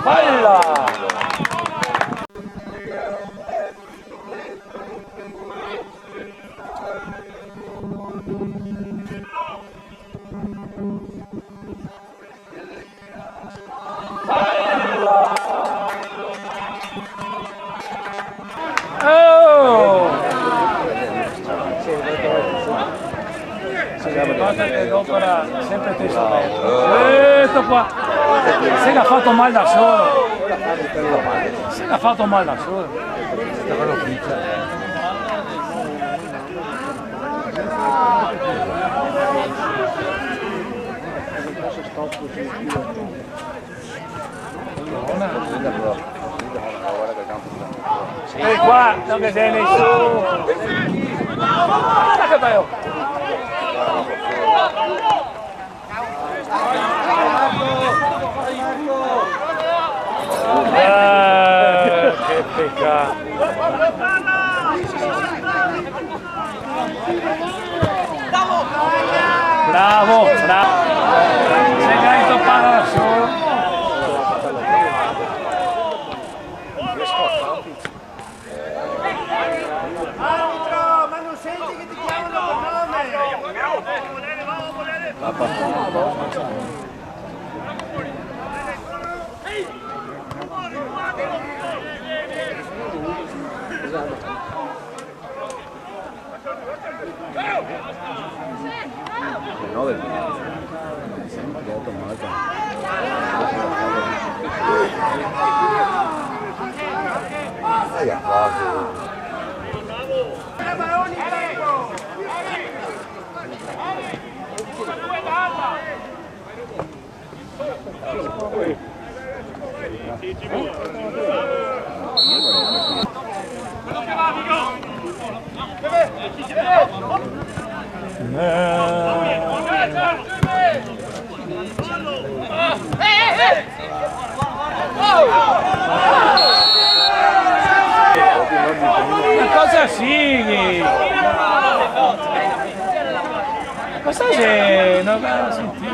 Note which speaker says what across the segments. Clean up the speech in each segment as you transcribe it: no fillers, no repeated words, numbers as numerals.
Speaker 1: Bella! Oh! Basta che dopo era sempre teso aperto. Qua. Se l'ha fatto male da solo. Se l'ha fatto male da solo. E qua non vede nessuno. Guarda che bello. Che peccato. Bravo, bravo. Se hai toppato da solo.
Speaker 2: Arbitro, ma non senti che ti chiamano per nome?
Speaker 1: Ma cosa sigli? Cosa c'è? Non la sentito.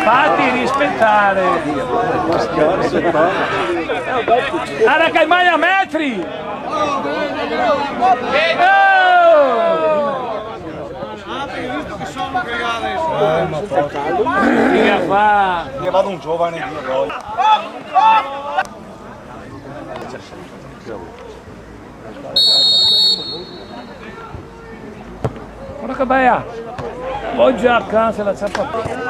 Speaker 1: Fatti rispettare. Guarda che mai a metri. Che fa?
Speaker 3: Che vado un giovane di noi.
Speaker 1: Guarda che bella. Oggi a casa la zappa.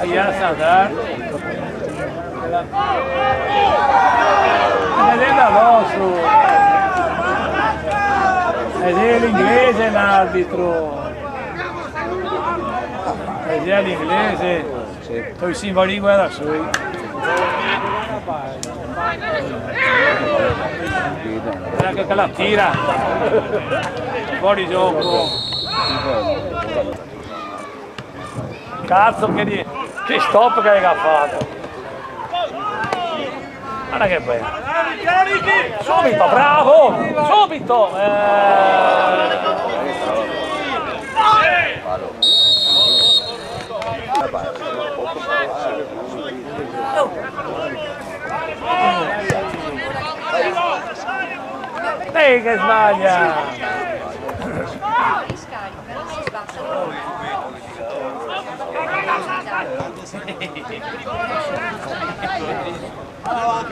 Speaker 1: Ya sadar. Vedendo l'osso. Ed è l'inglese l'arbitro. Ed è l'inglese. Poi si va lì guarda su. Guarda che la tira. Fuori gioco. Cazzo che stop che hai fatto. Guarda che bello. Subito, bravo! Subito! Lei che sbaglia!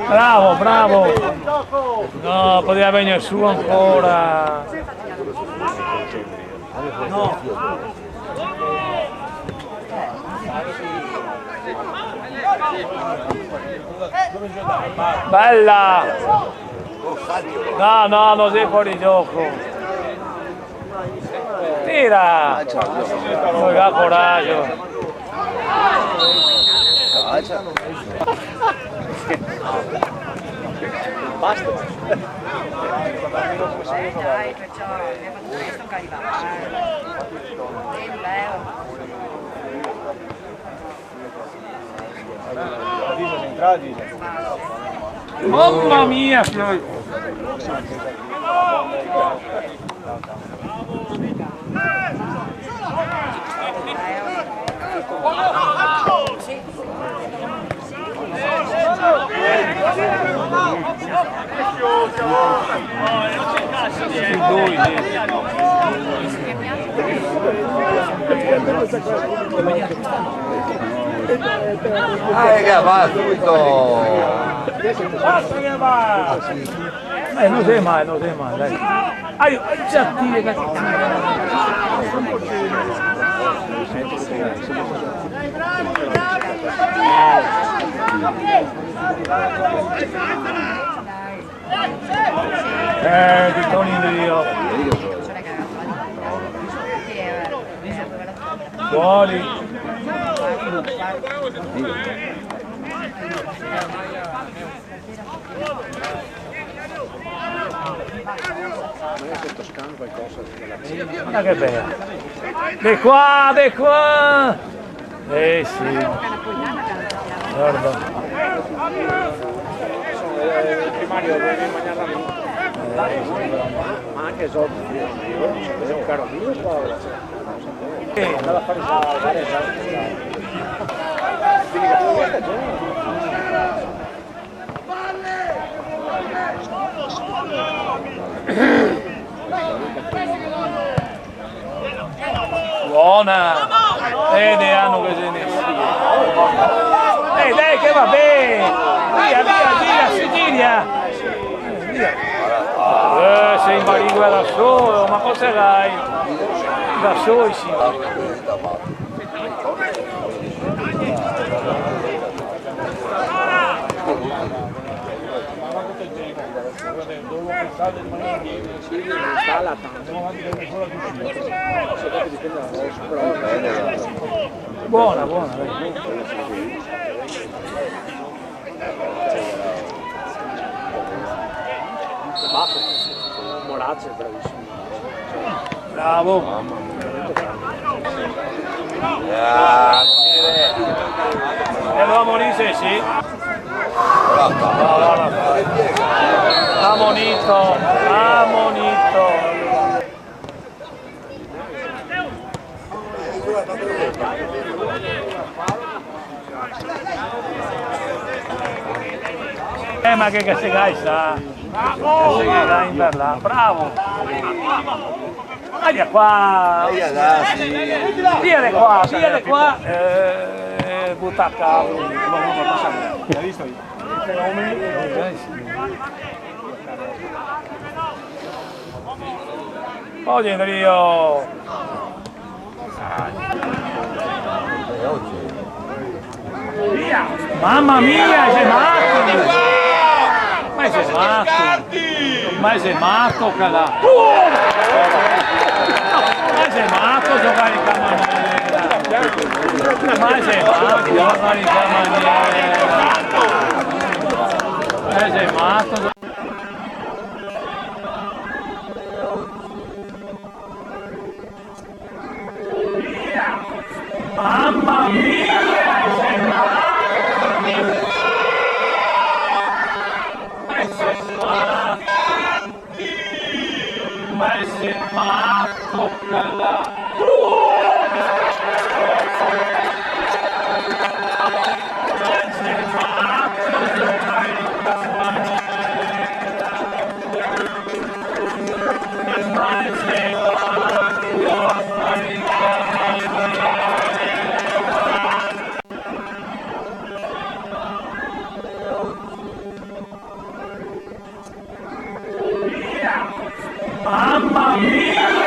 Speaker 1: Bravo, bravo! No, poteva venire su ancora! No! Bella! No, no, non sei fuori gioco. Tira! Non ha coraggio.
Speaker 3: Basta.
Speaker 4: Dai, perciò mi ha fatto questo
Speaker 1: Mamma mia!
Speaker 5: Raga, va subito!
Speaker 1: Basta che va! Non sei mai, non sei mai, dai. Già tira, ti sto unendo io. Buoni. Guarda che bella. Di qua, di qua. Sì. Guarda.
Speaker 3: Il primario deve mangiare ma anche sotto è un caro mio Paolo andava a fare
Speaker 1: Buona! Ne hanno che se ne dai che va bene! Via, via, via, Sicilia! Sei in barigua da solo, ma cosa dai? Da solo sì. Buona, buona.
Speaker 3: Morazzo è bravissimo.
Speaker 1: Bravo. E lo ammonise, sì. Ammonito, ammonito. Ma che si gaisa? Si in per là. Bravo. Via qua. Via di qua, via di qua. Butta a capo.
Speaker 3: L'hai visto io?
Speaker 1: Oggi Enrio. Mamma mia, sei matto! Ma sei matto! Ma sei matto, cara! Ma sei matto giocare in camaniera! Ma sei matto giocare in camaniera! Ma sei matto! Mamma mia! Sei matto! Ma sei matto, cara! Mamma mia!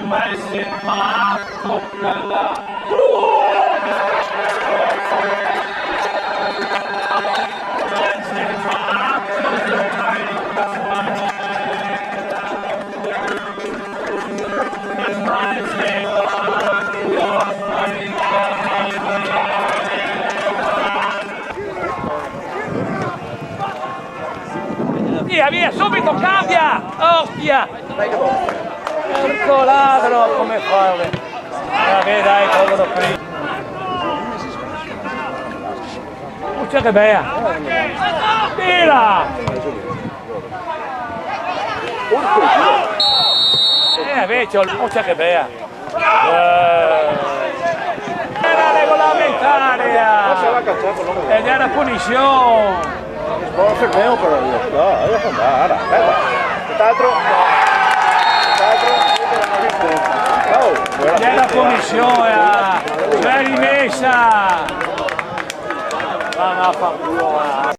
Speaker 1: Ma sei matto, cara! Via, via, subito, cambia! Ostia! Porco ladro, come fai? Vabbè dai, povero prima. C'è che bea! Tira! Invece, c'è che bea! Era reglamentaria! Ed era punizione!
Speaker 3: Vamos a fermeo, pero no, hay que andar,
Speaker 1: C'è la punizione, c'è rimessa! Ma fa culo!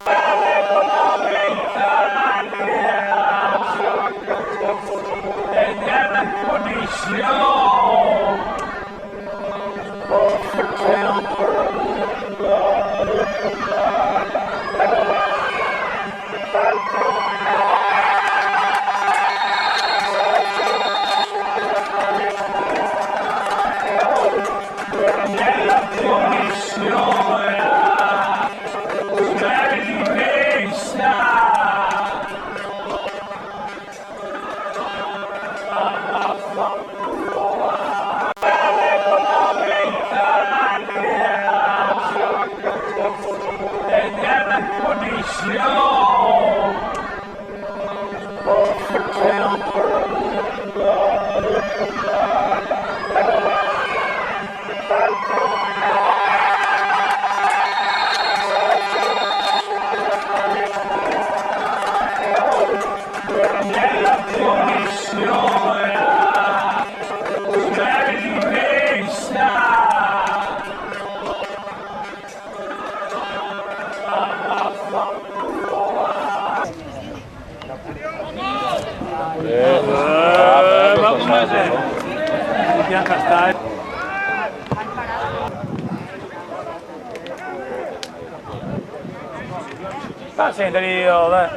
Speaker 1: Bianca stai. Sta sentendo io, dai.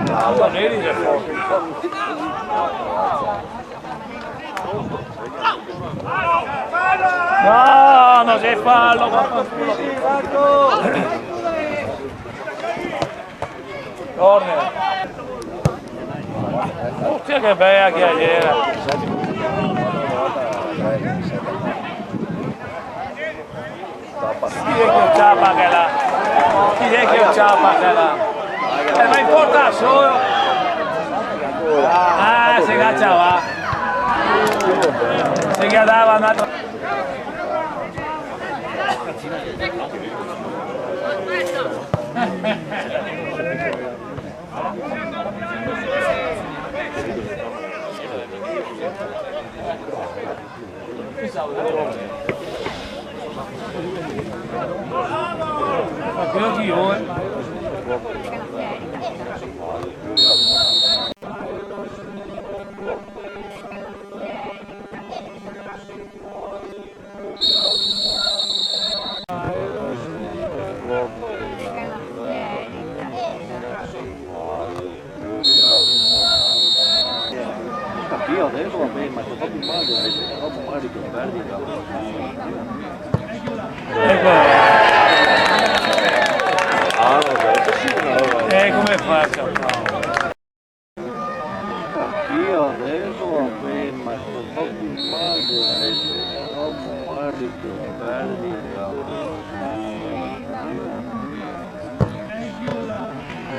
Speaker 1: No, vedi che no, non c'è fallo, corner. Ostia che bella chiariera. Chi è che ciapa che là? Chi è che ciapa che là? Ma importa solo. Ah, si cacciava. Si quedava andato. Ma quello che io
Speaker 3: Io adesso va bene, ma sto proprio male di perdita.
Speaker 1: come faccio?
Speaker 3: Io adesso va bene, ma sto proprio male di perdita.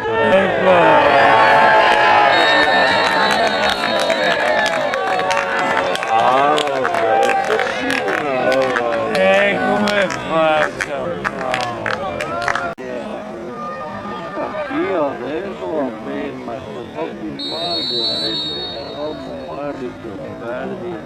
Speaker 1: Come faccio?
Speaker 3: Io adesso va bene, ma sto proprio male di perdita.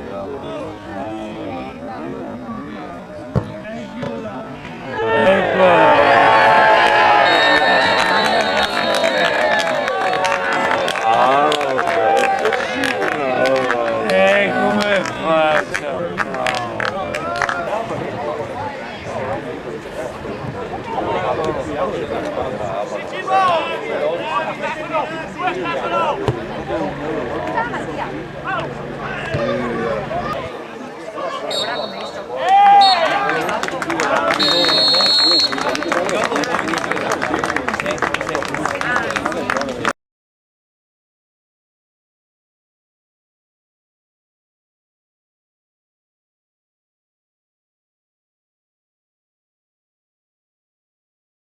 Speaker 4: E ora come visto.